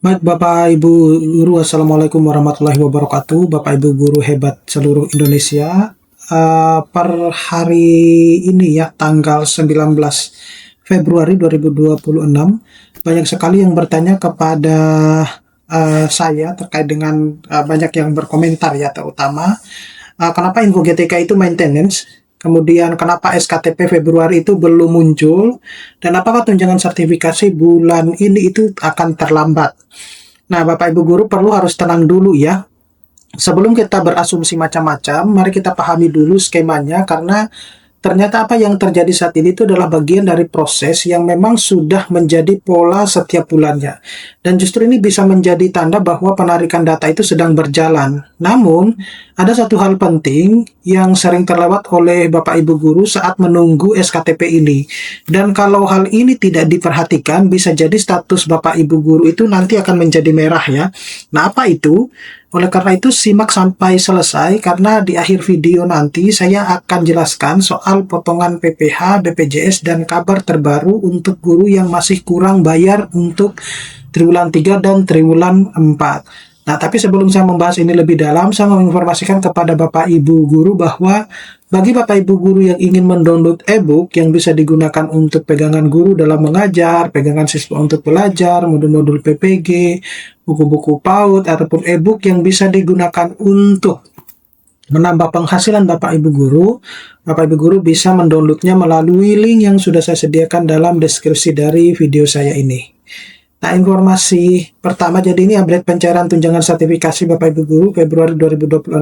Baik, Bapak Ibu Guru, Assalamualaikum warahmatullahi wabarakatuh. Bapak Ibu Guru hebat seluruh Indonesia. Per hari ini ya, tanggal 19 Februari 2026, banyak sekali yang bertanya kepada saya terkait dengan banyak yang berkomentar ya, terutama kenapa info GTK itu maintenance, kemudian kenapa SKTP Februari itu belum muncul, dan apakah tunjangan sertifikasi bulan ini itu akan terlambat. Nah, Bapak Ibu Guru perlu harus tenang dulu ya. Sebelum kita berasumsi macam-macam, mari kita pahami dulu skemanya, karena ternyata apa yang terjadi saat ini itu adalah bagian dari proses yang memang sudah menjadi pola setiap bulannya. Dan justru ini bisa menjadi tanda bahwa penarikan data itu sedang berjalan. Namun, ada satu hal penting yang sering terlewat oleh Bapak Ibu Guru saat menunggu SKTP ini. Dan kalau hal ini tidak diperhatikan, bisa jadi status Bapak Ibu Guru itu nanti akan menjadi merah ya. Nah, apa itu? Oleh karena itu, simak sampai selesai, karena di akhir video nanti saya akan jelaskan soal potongan PPh, BPJS, dan kabar terbaru untuk guru yang masih kurang bayar untuk triwulan 3 dan triwulan 4. Nah, tapi sebelum saya membahas ini lebih dalam, saya mau menginformasikan kepada Bapak Ibu Guru bahwa bagi Bapak Ibu Guru yang ingin mendownload e-book yang bisa digunakan untuk pegangan guru dalam mengajar, pegangan siswa untuk belajar, modul-modul PPG, buku-buku PAUD, ataupun e-book yang bisa digunakan untuk menambah penghasilan Bapak Ibu Guru bisa mendownloadnya melalui link yang sudah saya sediakan dalam deskripsi dari video saya ini. Nah, informasi pertama, jadi ini update pencairan tunjangan sertifikasi Bapak Ibu Guru Februari 2026.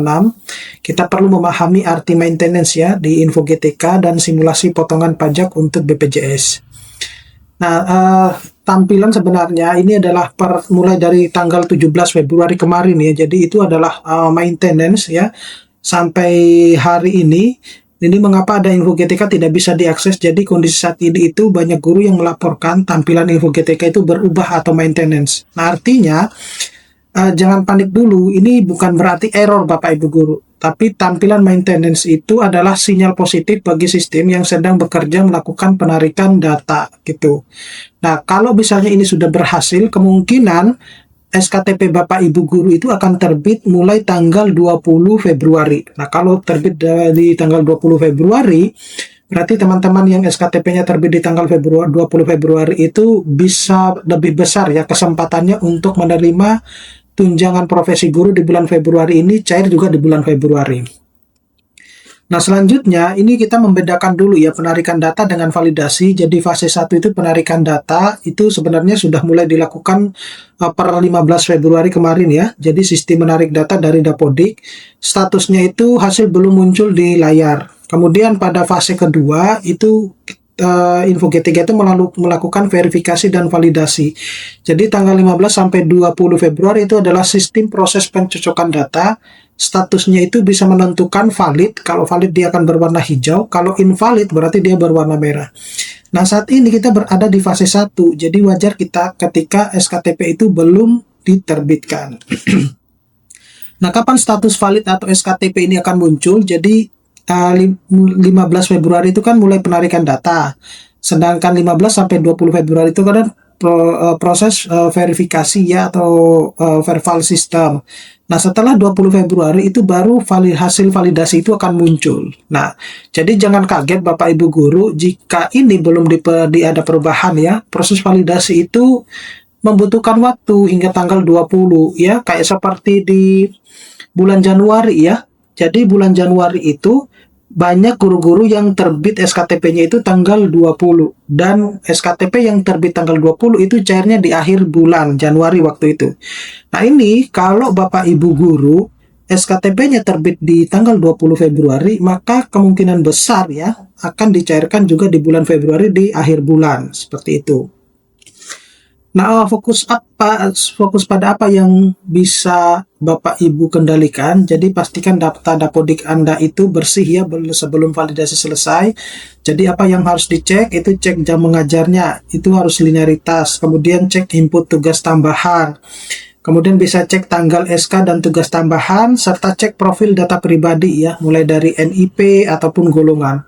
Kita perlu memahami arti maintenance ya di info GTK dan simulasi potongan pajak untuk BPJS. Nah, tampilan sebenarnya ini adalah mulai dari tanggal 17 Februari kemarin ya. Jadi itu adalah maintenance ya sampai hari ini. Ini mengapa ada info GTK tidak bisa diakses. Jadi kondisi saat ini itu banyak guru yang melaporkan tampilan info GTK itu berubah atau maintenance. Nah, artinya jangan panik dulu. Ini bukan berarti error Bapak Ibu Guru, tapi tampilan maintenance itu adalah sinyal positif bagi sistem yang sedang bekerja melakukan penarikan data gitu. Nah, kalau misalnya ini sudah berhasil, kemungkinan SKTP Bapak Ibu Guru itu akan terbit mulai tanggal 20 Februari. Nah, kalau terbit di tanggal 20 Februari, berarti teman-teman yang SKTP-nya terbit di tanggal 20 Februari itu bisa lebih besar ya kesempatannya untuk menerima tunjangan profesi guru di bulan Februari ini, cair juga di bulan Februari. Nah, selanjutnya ini kita membedakan dulu ya penarikan data dengan validasi. Jadi fase 1 itu penarikan data itu sebenarnya sudah mulai dilakukan per 15 Februari kemarin ya. Jadi sistem menarik data dari Dapodik, statusnya itu hasil belum muncul di layar. Kemudian pada fase kedua itu info GTK itu melakukan verifikasi dan validasi. Jadi tanggal 15 sampai 20 Februari itu adalah sistem proses pencocokan data. Statusnya itu bisa menentukan valid. Kalau valid dia akan berwarna hijau, kalau invalid berarti dia berwarna merah. Nah, saat ini kita berada di fase 1. Jadi wajar kita ketika SKTP itu belum diterbitkan. Nah, kapan status valid atau SKTP ini akan muncul? Jadi 15 Februari itu kan mulai penarikan data. Sedangkan 15 sampai 20 Februari itu kan proses verifikasi ya atau verbal system. Nah, setelah 20 Februari itu baru hasil validasi itu akan muncul. Nah, jadi jangan kaget Bapak Ibu Guru jika ini belum ada perubahan ya. Proses validasi itu membutuhkan waktu hingga tanggal 20 ya, kayak seperti di bulan Januari ya. Jadi bulan Januari itu banyak guru-guru yang terbit SKTP-nya itu tanggal 20, dan SKTP yang terbit tanggal 20 itu cairnya di akhir bulan Januari waktu itu. Nah, ini kalau Bapak Ibu Guru SKTP-nya terbit di tanggal 20 Februari, maka kemungkinan besar ya akan dicairkan juga di bulan Februari di akhir bulan, seperti itu. Nah, fokus pada apa yang bisa Bapak Ibu kendalikan. Jadi pastikan data Dapodik Anda itu bersih ya sebelum validasi selesai. Jadi apa yang harus dicek itu cek jam mengajarnya, itu harus linearitas. Kemudian cek input tugas tambahan. Kemudian bisa cek tanggal SK dan tugas tambahan, serta cek profil data pribadi ya, mulai dari NIP ataupun golongan.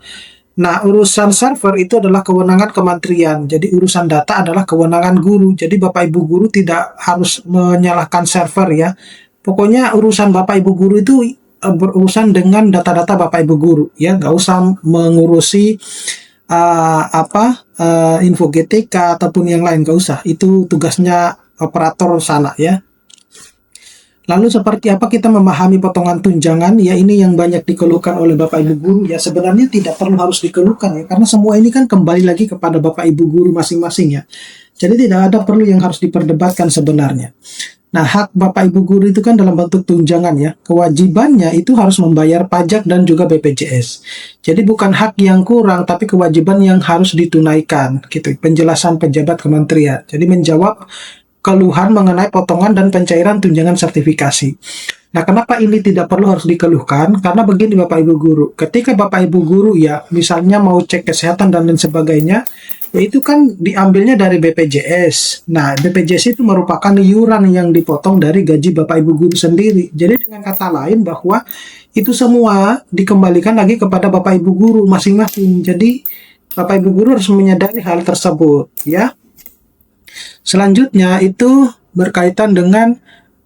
Nah, urusan server itu adalah kewenangan kementerian. Jadi urusan data adalah kewenangan guru. Jadi Bapak Ibu guru tidak harus menyalahkan server ya. Pokoknya urusan Bapak Ibu guru itu berurusan dengan data-data Bapak Ibu guru ya. Nggak usah mengurusi info GTK ataupun yang lain, nggak usah. Itu tugasnya operator sana ya. Lalu seperti apa kita memahami potongan tunjangan? Ya, ini yang banyak dikeluhkan oleh Bapak Ibu guru. Ya, sebenarnya tidak perlu harus dikeluhkan ya, karena semua ini kan kembali lagi kepada Bapak Ibu guru masing-masing ya. Jadi tidak ada perlu yang harus diperdebatkan sebenarnya. Nah, hak Bapak Ibu guru itu kan dalam bentuk tunjangan ya. Kewajibannya itu harus membayar pajak dan juga BPJS. Jadi bukan hak yang kurang, tapi kewajiban yang harus ditunaikan gitu. Penjelasan pejabat kementerian. Jadi menjawab keluhan mengenai potongan dan pencairan tunjangan sertifikasi. Nah, kenapa ini tidak perlu harus dikeluhkan? Karena begini Bapak Ibu guru, ketika Bapak Ibu guru ya, misalnya mau cek kesehatan dan lain sebagainya, ya itu kan diambilnya dari BPJS. Nah, BPJS itu merupakan iuran yang dipotong dari gaji Bapak Ibu guru sendiri. Jadi dengan kata lain bahwa itu semua dikembalikan lagi kepada Bapak Ibu guru masing-masing. Jadi Bapak Ibu guru harus menyadari hal tersebut ya. Selanjutnya itu berkaitan dengan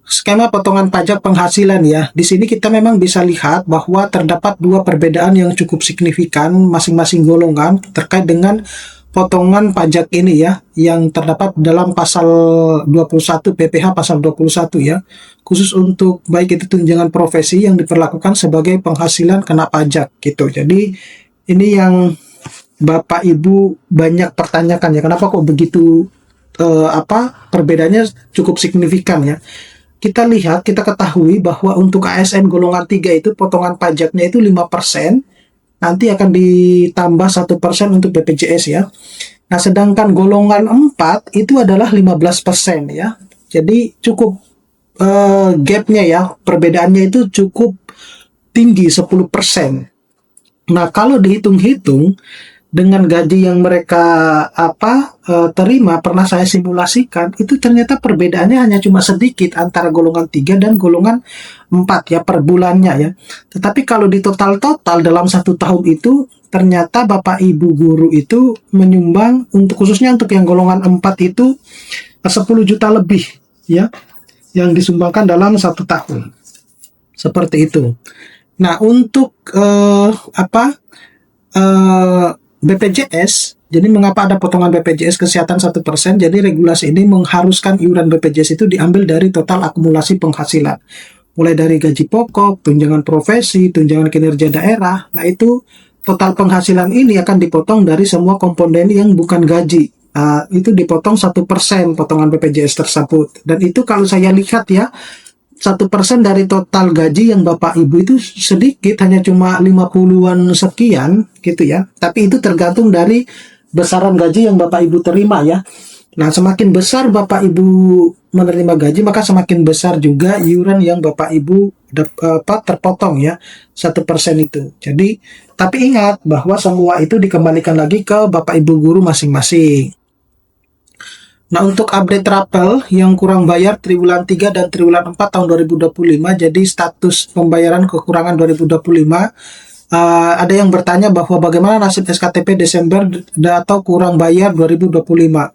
skema potongan pajak penghasilan ya. Di sini kita memang bisa lihat bahwa terdapat dua perbedaan yang cukup signifikan masing-masing golongan terkait dengan potongan pajak ini ya, yang terdapat dalam pasal 21 PPh pasal 21 ya. Khusus untuk baik itu tunjangan profesi yang diperlakukan sebagai penghasilan kena pajak gitu. Jadi ini yang Bapak Ibu banyak pertanyakan ya, kenapa kok begitu perbedaannya cukup signifikan ya. Kita lihat, kita ketahui bahwa untuk ASN golongan 3 itu potongan pajaknya itu 5%, nanti akan ditambah 1% untuk BPJS ya. Nah, sedangkan golongan 4 itu adalah 15% ya. Jadi cukup gapnya ya, perbedaannya itu cukup tinggi 10%. Nah, kalau dihitung-hitung dengan gaji yang mereka terima, pernah saya simulasikan, itu ternyata perbedaannya hanya cuma sedikit antara golongan 3 dan golongan 4 ya per bulannya ya. Tetapi kalau di total-total dalam 1 tahun itu, ternyata Bapak Ibu guru itu menyumbang khususnya untuk yang golongan 4 itu 10 juta lebih ya, yang disumbangkan dalam 1 tahun. Seperti itu. Nah, untuk BPJS, jadi mengapa ada potongan BPJS kesehatan 1%? Jadi regulasi ini mengharuskan iuran BPJS itu diambil dari total akumulasi penghasilan. Mulai dari gaji pokok, tunjangan profesi, tunjangan kinerja daerah. Nah, itu total penghasilan ini akan dipotong dari semua komponen yang bukan gaji. Itu dipotong 1% potongan BPJS tersebut. Dan itu kalau saya lihat ya, 1% dari total gaji yang Bapak Ibu itu sedikit, hanya cuma 50-an sekian gitu ya. Tapi itu tergantung dari besaran gaji yang Bapak Ibu terima ya. Nah, semakin besar Bapak Ibu menerima gaji, maka semakin besar juga iuran yang Bapak Ibu terpotong ya, 1% itu. Jadi, tapi ingat bahwa semua itu dikembalikan lagi ke Bapak Ibu guru masing-masing. Nah, untuk update rapel yang kurang bayar triwulan 3 dan triwulan 4 tahun 2025, jadi status pembayaran kekurangan 2025, ada yang bertanya bahwa bagaimana nasib SKTP Desember atau kurang bayar 2025.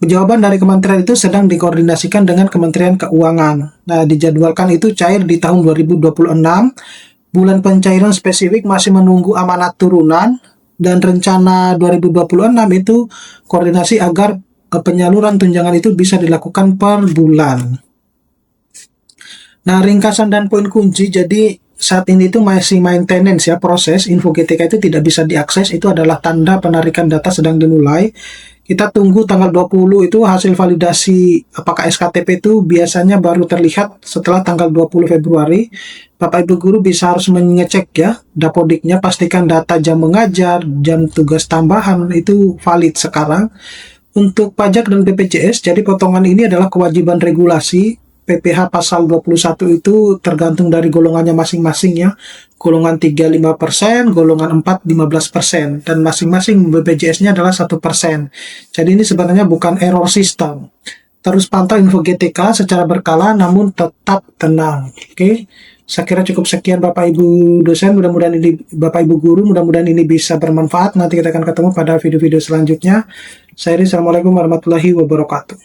Jawaban dari kementerian itu sedang dikoordinasikan dengan Kementerian Keuangan. Nah, dijadwalkan itu cair di tahun 2026. Bulan pencairan spesifik masih menunggu amanat turunan, dan rencana 2026 itu koordinasi agar penyaluran tunjangan itu bisa dilakukan per bulan. Nah, ringkasan dan poin kunci, jadi saat ini itu masih maintenance ya, proses info GTK itu tidak bisa diakses, itu adalah tanda penarikan data sedang dimulai. Kita tunggu tanggal 20 itu hasil validasi apakah SKTP itu biasanya baru terlihat setelah tanggal 20 Februari. Bapak Ibu guru bisa harus mengecek ya dapodiknya, pastikan data jam mengajar, jam tugas tambahan itu valid sekarang. Untuk pajak dan BPJS, jadi potongan ini adalah kewajiban regulasi. PPh pasal 21 itu tergantung dari golongannya masing-masing ya. Golongan 3 5%, golongan 4 15%, dan masing-masing BPJS-nya adalah 1%. Jadi ini sebenarnya bukan error sistem. Terus pantau info GTK secara berkala namun tetap tenang. Oke. Saya kira cukup sekian Bapak Ibu dosen, mudah-mudahan ini Bapak Ibu guru, mudah-mudahan ini bisa bermanfaat. Nanti kita akan ketemu pada video-video selanjutnya. Saya Rizky, Assalamualaikum warahmatullahi wabarakatuh.